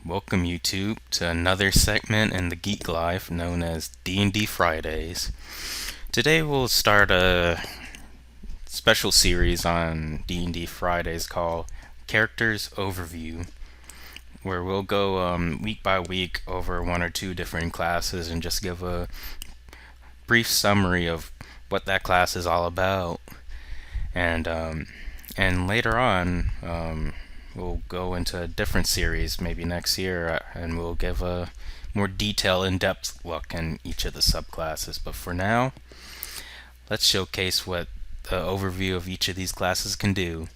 Welcome YouTube to another segment in the Geek Life known as D&D Fridays. Today we'll start a special series on D&D Fridays called Characters Overview, where we'll go week by week over one or two different classes and just give a brief summary of what that class is all about. And and later on, we'll go into a different series maybe next year, and we'll give a more detailed, in-depth look in each of the subclasses. But for now, let's showcase what the overview of each of these classes can do.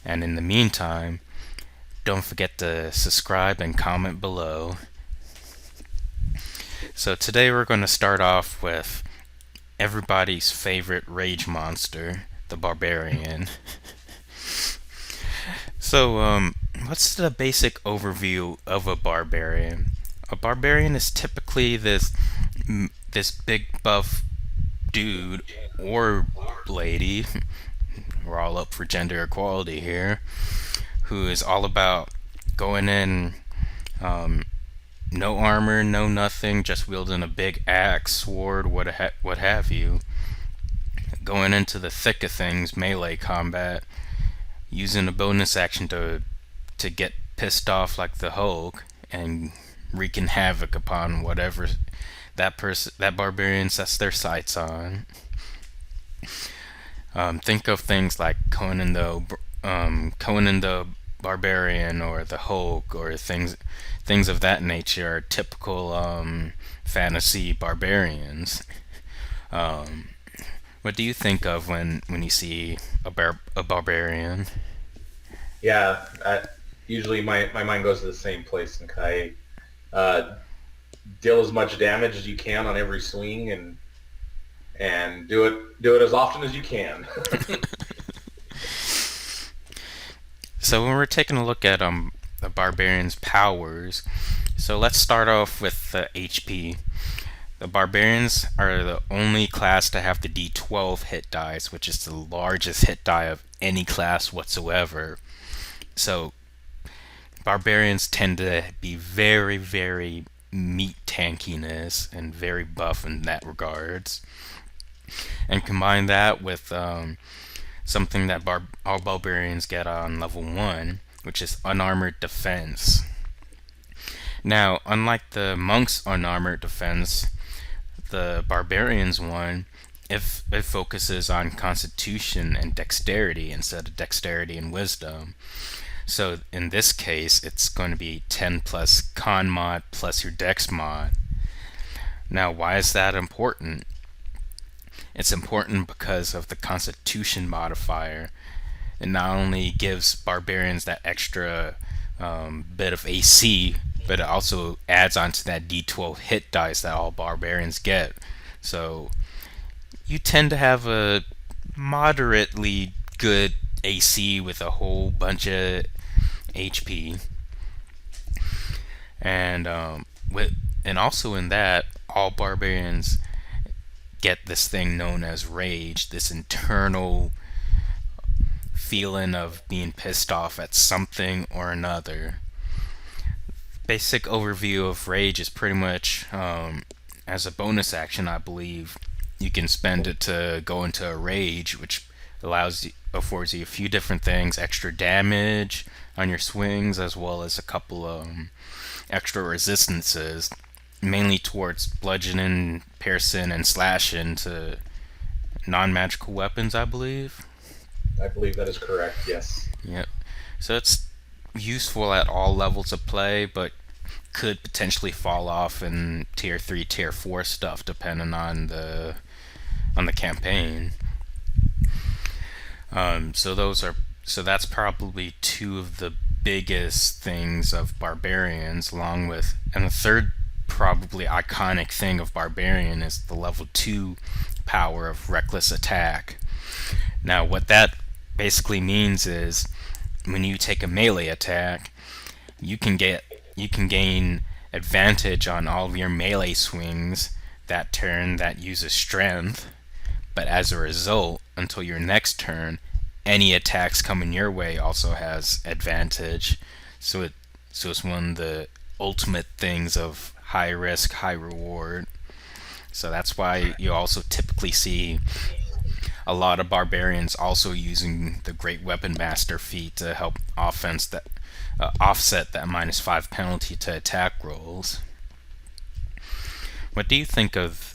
And in the meantime, don't forget to subscribe and comment below. So today we're going to start off with everybody's favorite rage monster, the Barbarian. So, what's the basic overview of a barbarian? A barbarian is typically this big buff dude or lady. We're all up for gender equality here. Who is all about going in, no armor, no nothing, just wielding a big axe, sword, what have you. Going into the thick of things, melee combat, using a bonus action to get pissed off like the Hulk and wreaking havoc upon whatever that barbarian sets their sights on. Think of things like Conan the Barbarian or the Hulk or things of that nature are typical fantasy barbarians. Um, what do you think of when you see a barbarian? Yeah, usually my mind goes to the same place, and I uh, deal as much damage as you can on every swing, and do it as often as you can. So when we're taking a look at the barbarian's powers, so let's start off with the HP. The barbarians are the only class to have the D12 hit dice, which is the largest hit die of any class whatsoever. So barbarians tend to be very, very meat tankiness and very buff in that regards. And combine that with something that all barbarians get on level 1, which is unarmored defense. Now, unlike the monk's unarmored defense, the barbarians one, if it focuses on constitution and dexterity instead of dexterity and wisdom. So in this case, it's going to be 10 plus con mod plus your dex mod. Now, why is that important? It's important because of the constitution modifier. It not only gives barbarians that extra bit of AC, but it also adds onto that D12 hit dice that all barbarians get. So you tend to have a moderately good AC with a whole bunch of HP, and and also in that, all barbarians get this thing known as rage, this internal feeling of being pissed off at something or another. Basic overview of rage is pretty much, as a bonus action, I believe, you can spend it to go into a rage, which affords you a few different things: extra damage on your swings, as well as a couple of extra resistances, mainly towards bludgeoning, piercing, and slashing to non-magical weapons, I believe. I believe that is correct. Yes. Yep. So it's useful at all levels of play, but could potentially fall off in tier 3, tier 4 stuff depending on the campaign. So that's probably two of the biggest things of barbarians, along with, and the third probably iconic thing of barbarian is the level 2 power of reckless attack. Now what that basically means is when you take a melee attack, you can gain advantage on all of your melee swings that turn that uses strength, but as a result, until your next turn, any attacks coming your way also has advantage. So So it's one of the ultimate things of high risk, high reward. So that's why you also typically see a lot of barbarians also using the Great Weapon Master feat to help offset that -5 penalty to attack rolls. What do you think of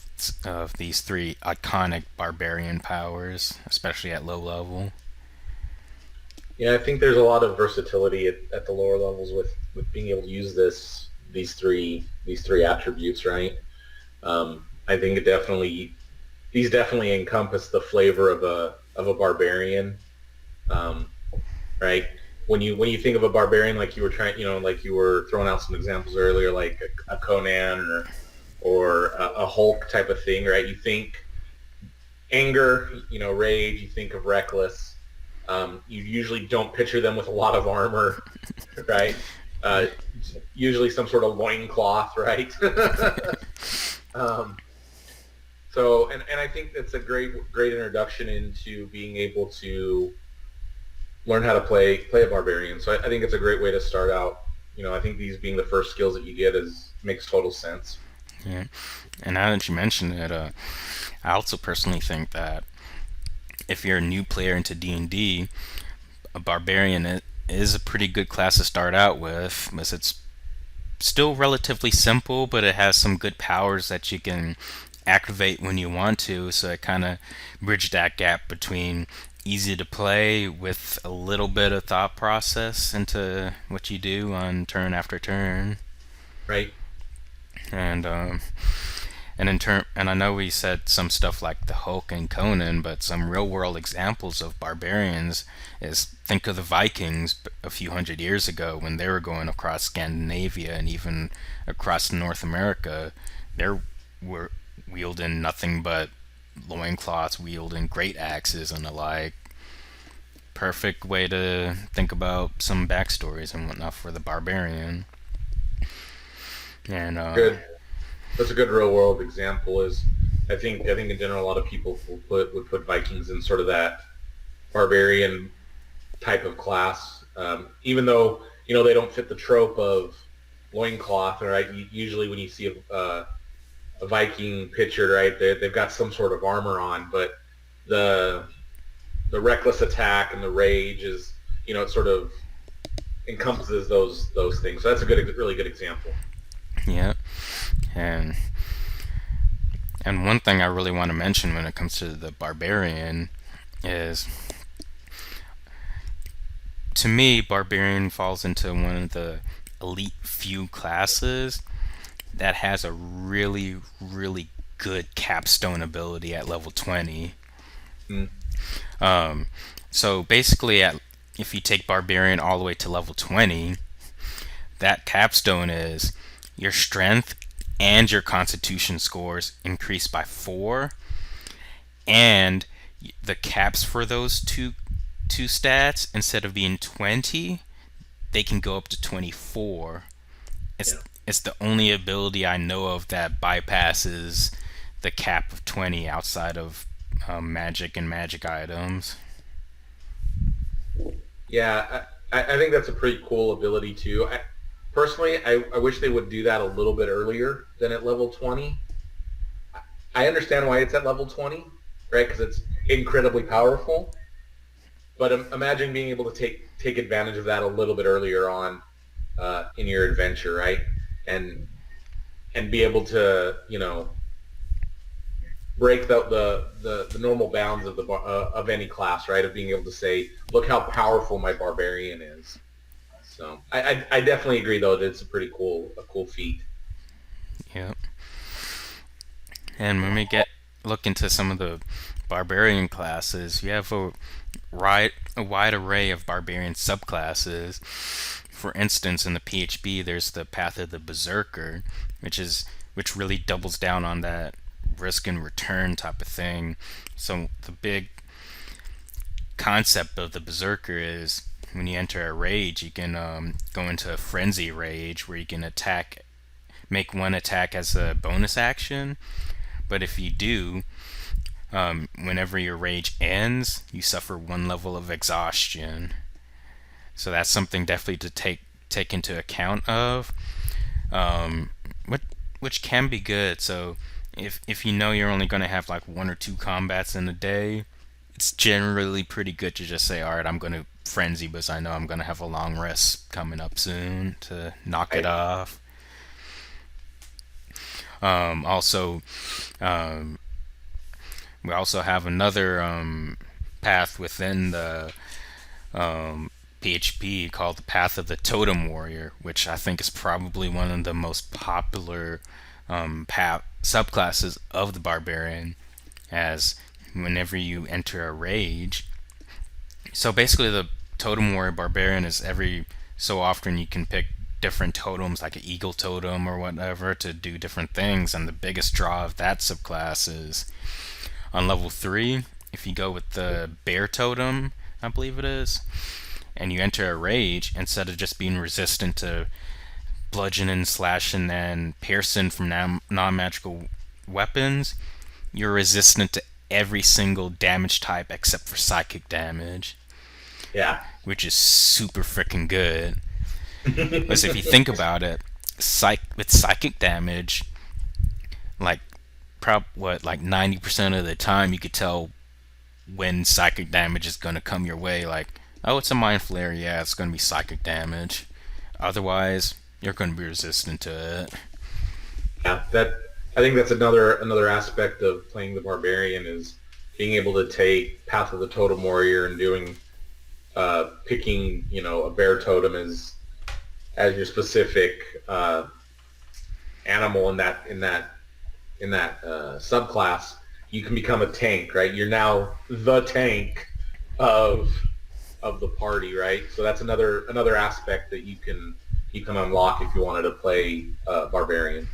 these three iconic barbarian powers, especially at low level? Yeah, I think there's a lot of versatility at the lower levels with being able to use these three attributes, right? I think it definitely these definitely encompass the flavor of a barbarian, um, right? When you think of a barbarian, like you were trying, like you were throwing out some examples earlier, like a Conan or a Hulk type of thing, right? You think anger, rage. You think of reckless. You usually don't picture them with a lot of armor, right? Uh, Usually some sort of loincloth, right? um, and I think that's a great introduction into being able to learn how to play a barbarian. So I think it's a great way to start out. I think these being the first skills that you get is makes total sense. Yeah. And now that you mention it, I also personally think that if you're a new player into D&D, a barbarian is a pretty good class to start out with, because it's still relatively simple, but it has some good powers that you can activate when you want to. So it kind of bridge that gap between easy to play with a little bit of thought process into what you do on turn after turn. Right. And and I know we said some stuff like the Hulk and Conan, but some real world examples of barbarians is think of the Vikings a few hundred years ago when they were going across Scandinavia and even across North America. They were wielding nothing but loincloths, wielding great axes and the like. Perfect way to think about some backstories and whatnot for the barbarian. And Good. That's a good real world example. Is I think in general a lot of people would put Vikings in sort of that barbarian type of class, even though they don't fit the trope of loincloth. Right? Usually when you see a Viking pictured, right, they've got some sort of armor on, but the the reckless attack and the rage is it sort of encompasses those things. So that's a really good example. yeah, and one thing I really want to mention when it comes to the barbarian is, to me, barbarian falls into one of the elite few classes that has a really, really good capstone ability at level 20. Mm, Um, so basically, if you take barbarian all the way to level 20, that capstone is your strength and your constitution scores increase by 4, and the caps for those two stats, instead of being 20, they can go up to 24. yeah. It's the only ability I know of that bypasses the cap of 20 outside of magic and magic items. Yeah, I think that's a pretty cool ability too. Personally, I wish they would do that a little bit earlier than at level 20. I understand why it's at level 20, right? Because it's incredibly powerful. But imagine being able to take advantage of that a little bit earlier on in your adventure, right? And be able to break the normal bounds of any class, right? Of being able to say, look how powerful my barbarian is. So I definitely agree though that it's a cool feat. Yep. And when we get look into some of the barbarian classes, you have a wide array of barbarian subclasses. For instance, in the PHB, there's the Path of the Berserker, which really doubles down on that risk and return type of thing. So the big concept of the Berserker is when you enter a rage, you can go into a frenzy rage where you can make one attack as a bonus action. But if you do, whenever your rage ends, you suffer one level of exhaustion. So that's something definitely to take take into account of, um, what which can be good. So if you know you're only going to have like one or two combats in a day, it's generally pretty good to just say, all right, I'm going to frenzy because I know I'm going to have a long rest coming up soon to knock it Right. off. Also, um, we also have another path within the PHP called the Path of the Totem Warrior, which I think is probably one of the most popular subclasses of the Barbarian. As whenever you enter a rage, so basically the Totem Warrior Barbarian is every so often you can pick different totems like an eagle totem or whatever to do different things, and the biggest draw of that subclass is on level 3 if you go with the bear totem, I believe it is, and you enter a rage, instead of just being resistant to bludgeoning, slashing, and piercing from non-magical weapons, you're resistant to every single damage type except for psychic damage, Yeah. which is super freaking good. Because if you think about it, with psychic damage, like like 90% of the time you could tell when psychic damage is going to come your way. Like, oh, it's a mind flare, yeah, it's going to be psychic damage. Otherwise, you're going to be resistant to it. Yeah, that I think that's another aspect of playing the barbarian is being able to take Path of the Totem Warrior and doing picking a bear totem as your specific animal in that subclass. You can become a tank, right? You're now the tank of the party, right? So that's another aspect that you can unlock if you wanted to play barbarian.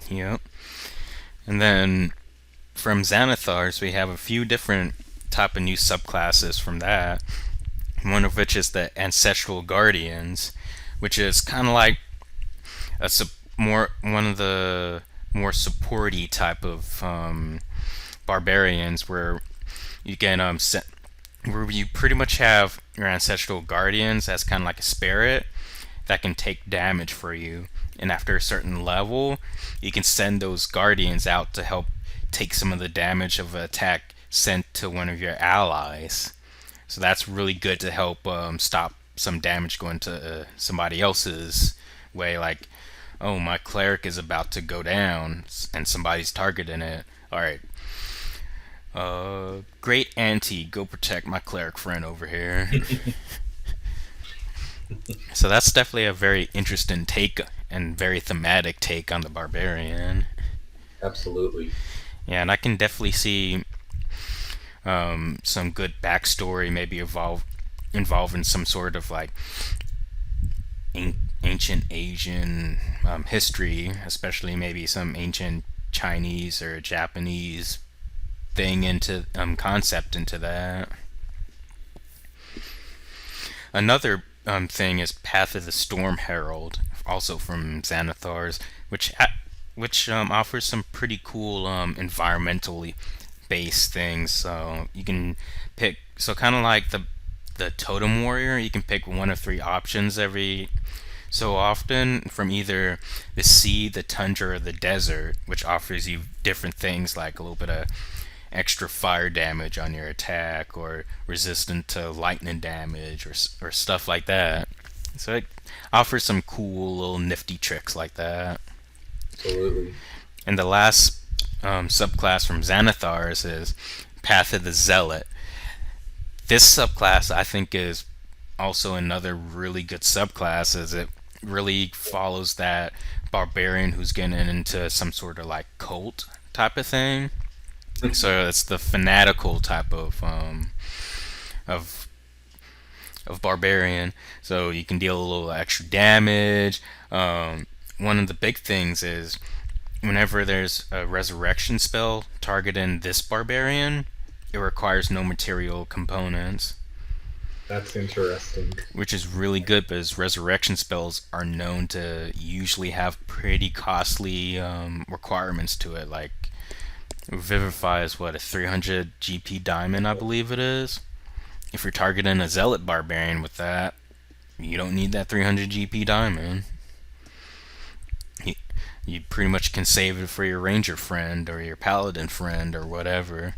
Yep. And then from Xanathars, we have a few different type of new subclasses from that. One of which is the Ancestral Guardians, which is kind of like more one of the more supporty type of barbarians, where you can where you pretty much have your Ancestral Guardians as kind of like a spirit that can take damage for you, and after a certain level, you can send those guardians out to help take some of the damage of an attack sent to one of your allies. So that's really good to help stop some damage going to somebody else's way. Like, oh, my cleric is about to go down and somebody's targeting it. All right, great auntie, go protect my cleric friend over here. So that's definitely a very interesting take and very thematic take on the barbarian. Absolutely. Yeah, and I can definitely see some good backstory, maybe involving some sort of like ancient Asian history, especially maybe some ancient Chinese or Japanese thing into concept into that. Another thing is Path of the Storm Herald, also from Xanathars, which offers some pretty cool environmentally based things. So you can pick, so kind of like the Totem Warrior, you can pick one of three options every so often from either the sea, the tundra, or the desert, which offers you different things like a little bit of extra fire damage on your attack or resistant to lightning damage or stuff like that. So it offers some cool little nifty tricks like that. Absolutely. And the last subclass from Xanathars is Path of the Zealot. This subclass I think is also another really good subclass, as it really follows that barbarian who's getting into some sort of like cult type of thing. So it's the fanatical type of of barbarian. So you can deal a little extra damage. One of the big things is whenever there's a resurrection spell targeting this barbarian, it requires no material components, That's interesting. which is really good because resurrection spells are known to usually have pretty costly requirements to it. Like Vivify is what, a 300 GP diamond, I believe it is. If you're targeting a zealot barbarian with that, You don't need that 300 GP diamond. You, you pretty much can save it for your ranger friend or your paladin friend or whatever.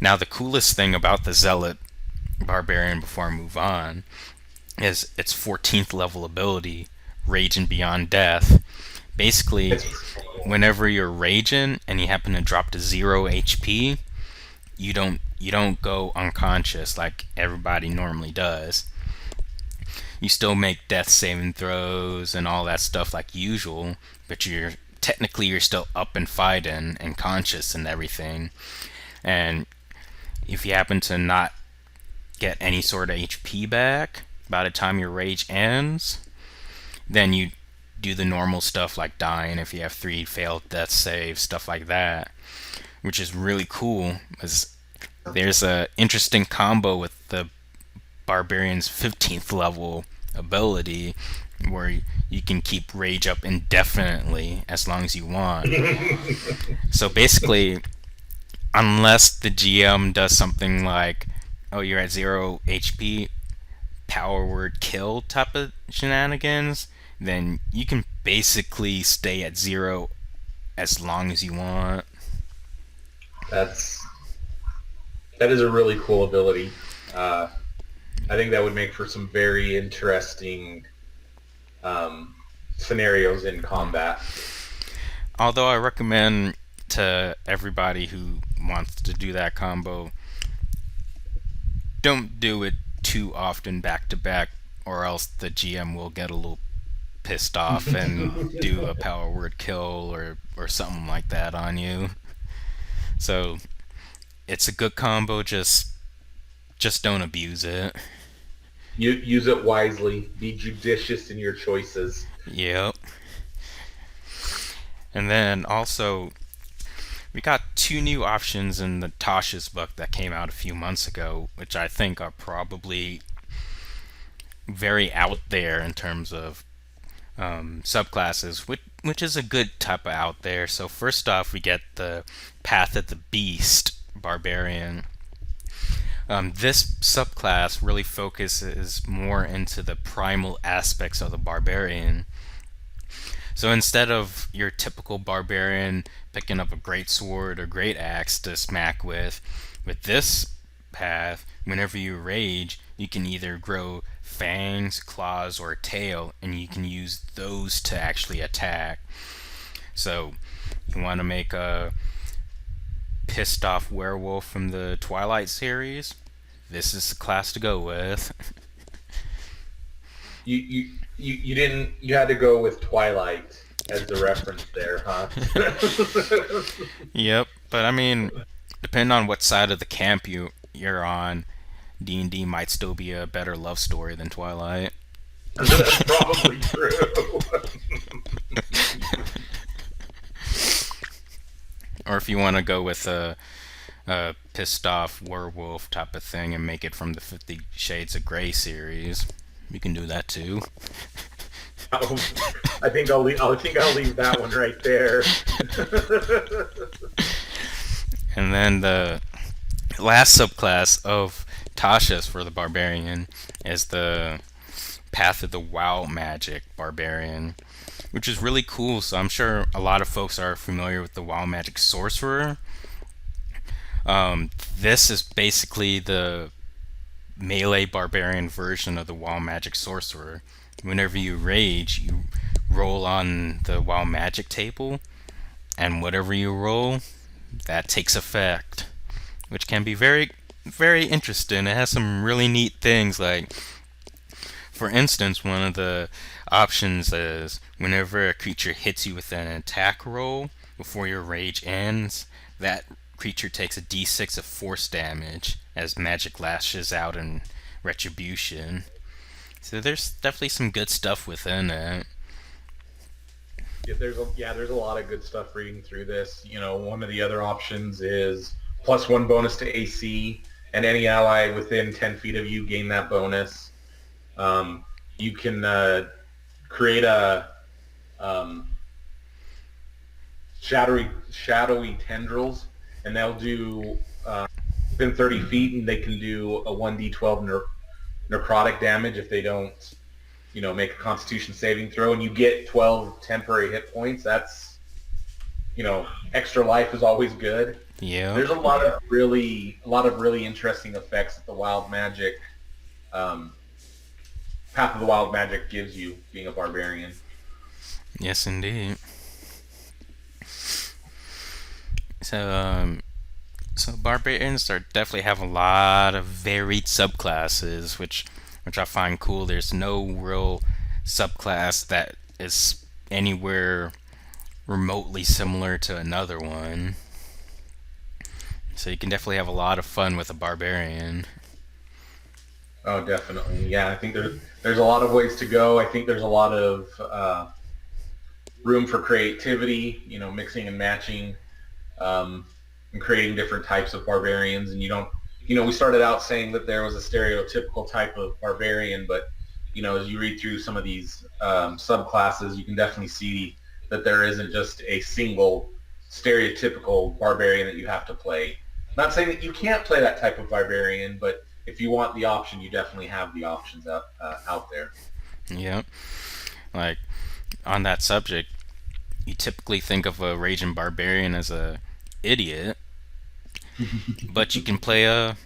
Now, the coolest thing about the zealot barbarian before I move on is its 14th level ability, Raging Beyond Death. Basically, It's pretty cool. whenever you're raging and you happen to drop to 0 HP, you don't go unconscious like everybody normally does. You still make death saving throws and all that stuff like usual, but you're still up and fighting and conscious and everything. And if you happen to not get any sort of HP back by the time your rage ends, then you do the normal stuff like dying if you have 3 failed death saves, stuff like that, which is really cool. Because there's a interesting combo with the Barbarian's 15th level ability where you can keep rage up indefinitely as long as you want. So basically, unless the GM does something like, oh, you're at 0 HP, power word kill type of shenanigans, then you can basically stay at 0 as long as you want. That's that is a really cool ability. Uh, I think that would make for some very interesting um, scenarios in combat. Although I recommend to everybody who wants to do that combo, don't do it too often back to back, or else the GM will get a little pissed off and do a power word kill or something like that on you. So it's a good combo. Just don't abuse it. You use it wisely. Be judicious in your choices. Yep. And then also we got 2 new options in the Tasha's book that came out a few months ago, which I think are probably very out there in terms of subclasses, which is a good type of out there. So first off, we get the Path of the Beast Barbarian. This subclass really focuses more into the primal aspects of the barbarian. So instead of your typical barbarian picking up a great sword or great axe to smack with this path, whenever you rage, you can either grow fangs, claws, or a tail, and you can use those to actually attack. So you want to make a pissed off werewolf from the Twilight series? This is the class to go with. You didn't you had to go with Twilight as the reference there, huh? Yep, but I mean, depending on what side of the camp you're on, D&D might still be a better love story than Twilight. That's probably true. Or if you want to go with a pissed off werewolf type of thing and make it from the 50 Shades of Grey series, you can do that too. I think I'll leave that one right there. And then the last subclass of Tasha's for the Barbarian is the Path of the WoW Magic Barbarian, which is really cool. So I'm sure a lot of folks are familiar with the WoW Magic Sorcerer. This is basically the melee barbarian version of the WoW Magic Sorcerer. Whenever you rage, you roll on the WoW Magic table, and whatever you roll, that takes effect, which can be very, very interesting. It has some really neat things, like, for instance, one of the options is whenever a creature hits you with an attack roll before your rage ends, that creature takes a d6 of force damage as magic lashes out in retribution. So there's definitely some good stuff within it. There's a lot of good stuff reading through this. You know, one of the other options is +1 bonus to AC, and any ally within 10 feet of you gain that bonus. You can create a um, shadowy tendrils, and they'll do within 30 feet, and they can do a 1d12 necrotic damage if they don't, make a Constitution saving throw, and you get 12 temporary hit points. That's, extra life is always good. Yep. There's a lot of really interesting effects that the wild magic, um, Path of the Wild Magic gives you being a barbarian. Yes, indeed. So, so barbarians are definitely have a lot of varied subclasses, which I find cool. There's no real subclass that is anywhere remotely similar to another one. So you can definitely have a lot of fun with a barbarian. Oh, definitely. Yeah, I think there's a lot of ways to go. I think there's a lot of room for creativity. Mixing and matching, um, and creating different types of barbarians. And you don't, we started out saying that there was a stereotypical type of barbarian, but as you read through some of these subclasses, you can definitely see that there isn't just a single stereotypical barbarian that you have to play. Not saying that you can't play that type of barbarian, but if you want the option, you definitely have the options out there. Yep. Like on that subject, you typically think of a raging barbarian as a idiot, but you can play a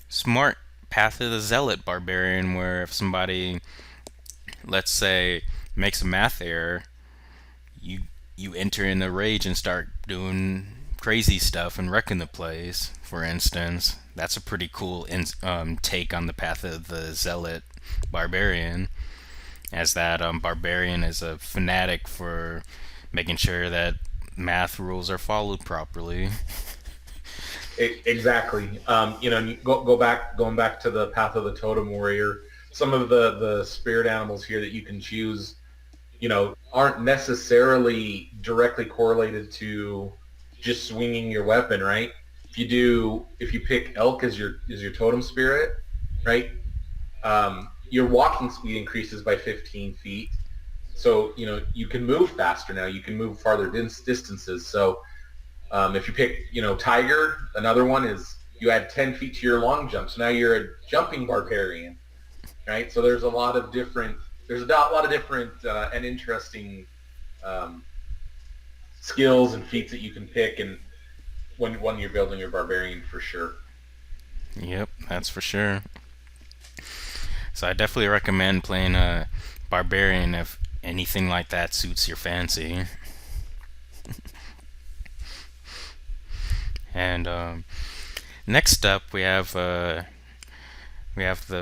smart Path of the Zealot barbarian where if somebody, let's say, makes a math error, you you enter in a rage and start doing crazy stuff and wrecking the place. For instance, that's a pretty cool take on the Path of the Zealot barbarian, as that barbarian is a fanatic for making sure that math rules are followed properly. Exactly. Going back to the Path of the Totem Warrior. Some of the spirit animals here that you can choose, aren't necessarily directly correlated to just swinging your weapon, right? If you pick elk as your totem spirit, right? Your walking speed increases by 15 feet. So, you can move faster now. You can move farther distances. So, if you pick, tiger, another one is you add 10 feet to your long jump. So now you're a jumping barbarian, right? So there's a lot of different and interesting um, skills and feats that you can pick, and when you're building your barbarian for sure. Yep, that's for sure. So I definitely recommend playing a barbarian if anything like that suits your fancy. And next up, we have the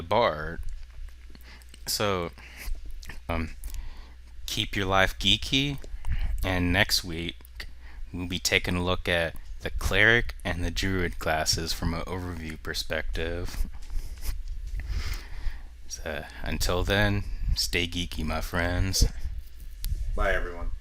bard. So um, keep your life geeky. And next week, we'll be taking a look at the cleric and the druid classes from an overview perspective. So until then, stay geeky, my friends. Bye, everyone.